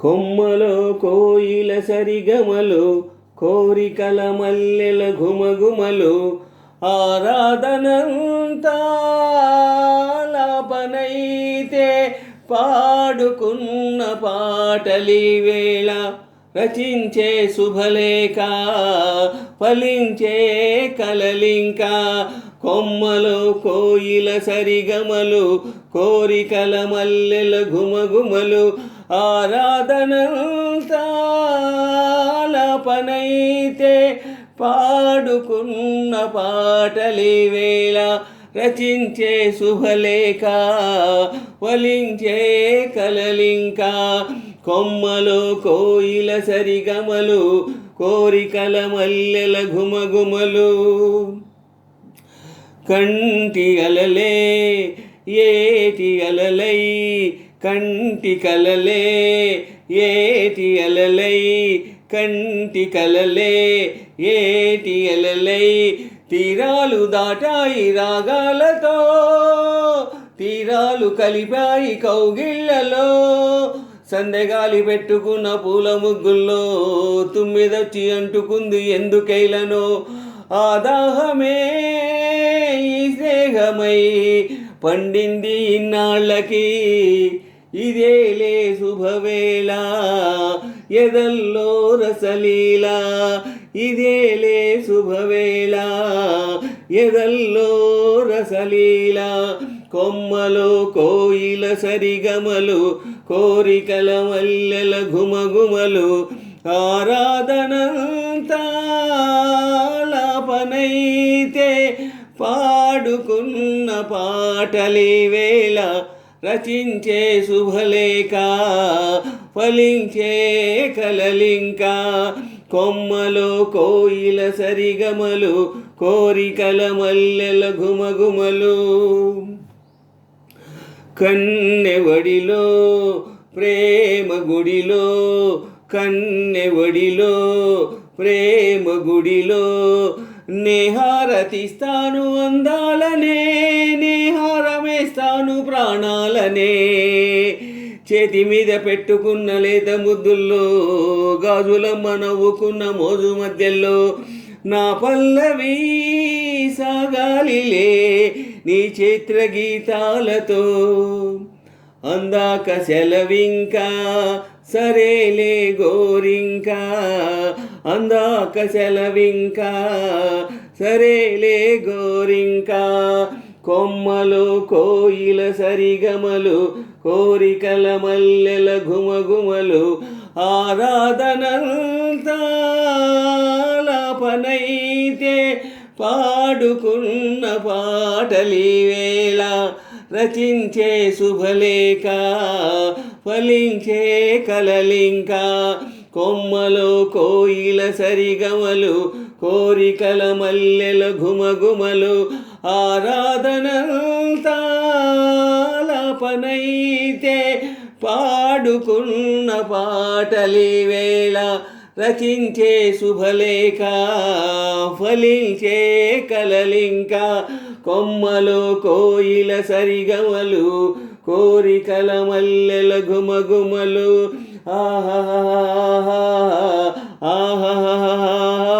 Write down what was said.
కొమ్మలో కోయిల సరిగమలు, కోరికల మల్లెల ఘుమఘుమలు, ఆరాధనంతా లాపనైతే పాడుకున్న పాటలి వేళ, రచించే శుభలేఖ ఫలించే కలలింకా. కొమ్మలో కోయిల సరిగమలు, కోరికల మల్లెల ఘుమఘుమలు, ఆరాధనంతా లాపనైతే పాడుకున్న పాటలి వేళ, రచించే శుభలేఖ ఫలించే కలలింకా. కొమ్మలో కోయిల సరిగమలు, కోరికల మల్లెల ఘుమఘుమలు, కంటి అలలే ఏటి అలలై, కంటి కలలే ఏటి అలలై, కంటి కలలే ఏటి అలలై, తీరాలు దాటాయి రాగాలతో, తీరాలు కలిపాయి కౌగిళ్ళలో, సందెగాలి పెట్టుకున్న పూల ముగ్గుల్లో తుమ్మిదొచ్చి అంటుకుంది ఎందుకైలనో. ఆదాహమే ఈ స్నేహమై పండింది ఇన్నాళ్ళకి, ఇదేలే శుభవేళ ఎదల్లో రసలీల, ఇదేలే శుభవేళ ఎదల్లో రసలీల. కొమ్మలో కోయిల సరిగమలు, కోరికల మల్లెల ఘుమఘుమలు, ఆరాధనంతా లాపనైతే పాడుకున్న పాటలి వేళ, రచించే శుభలేఖ ఫలించే కలలింకా. కొమ్మలో కోయిల సరిగమలు, కోరికల మల్లెల ఘుమఘుమలు, కన్నెవడిలో ప్రేమ గుడిలో, కన్నెవడిలో ప్రేమ గుడిలో, నేహారతిస్తాను అందాలనే, నేహారమేస్తాను ప్రాణాలనే, చేతి మీద పెట్టుకున్న లేత ముద్దుల్లో, గాజులమ్మ నవ్వుకున్న మోజు మధ్యలో, నా పల్లవి సాగాలిలే నీ చైత్ర గీతాలతో, అందాక సెలవింకా సరేలే గోరింకా, అందాక సెలవింకా సరేలే గోరింకా. కొమ్మలో కోయిల సరిగమలు, కోరికల మల్లెల ఘుమఘుమలు, ఆరాధనంతా లాపనైతే పాడుకున్న పాటలి వేళ, రచించే శుభలేఖ ఫలించే కలలింకా. కొమ్మలో కోయిల సరిగమలు, కోరికల మల్లెల ఘుమఘుమలు, ఆరాధనంతా లాపనైతే పాడుకున్న పాటలి వేళ, రచించే శుభలేఖ ఫలించే కలలింకా. కొమ్మలో కోయిల సరిగమలు, కోరికల మల్లెల ఘుమఘుమలు, ఆహా ఆహా.